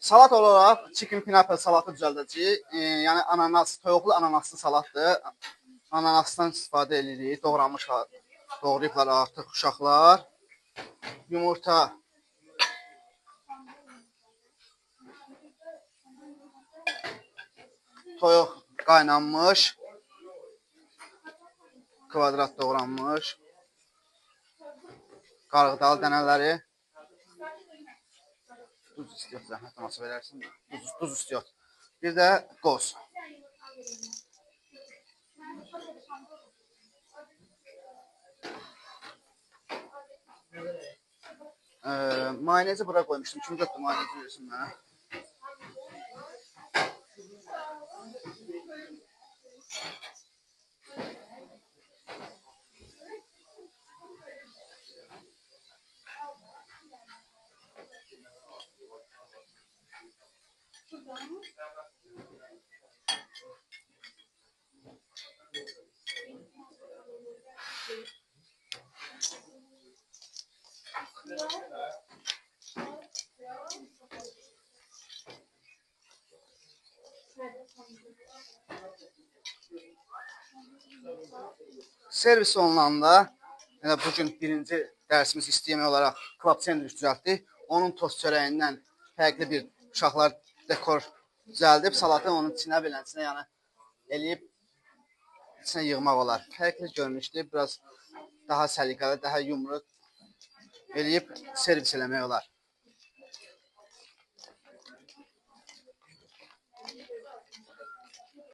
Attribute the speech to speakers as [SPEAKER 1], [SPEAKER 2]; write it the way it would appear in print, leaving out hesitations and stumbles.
[SPEAKER 1] Salat olaraq chicken pineapple salatı düzəldəcəyik. Yəni ananas, toyuqlu ananaslı salatdır. Ananasdan istifadə edirik. Doğrayıblar artıq uşaqlar. Yumurta. Toyuq qaynanmış. Kvadrat doğranmış. Qarğıdalı dənələri. Duz istiyor, zəhmət olmasa verərsin. Duz istiyor. Bir də qoz. Mayonezi bura qoymuştum. Kim götürdü mayonezi versin mənə? Servis olunanda bugün birinci dərsimiz istəyimi olaraq klap sendviç düzəltdik. Onun tost çörəyindən fərqli bir uşaqlar dekor düzəldib salatı onun içinə belənçinə yəni eləyib içinə yığmaq olar. Fərqli görünüşdür. Biraz daha səliqəli, daha yumru eləyib servis eləmək olar.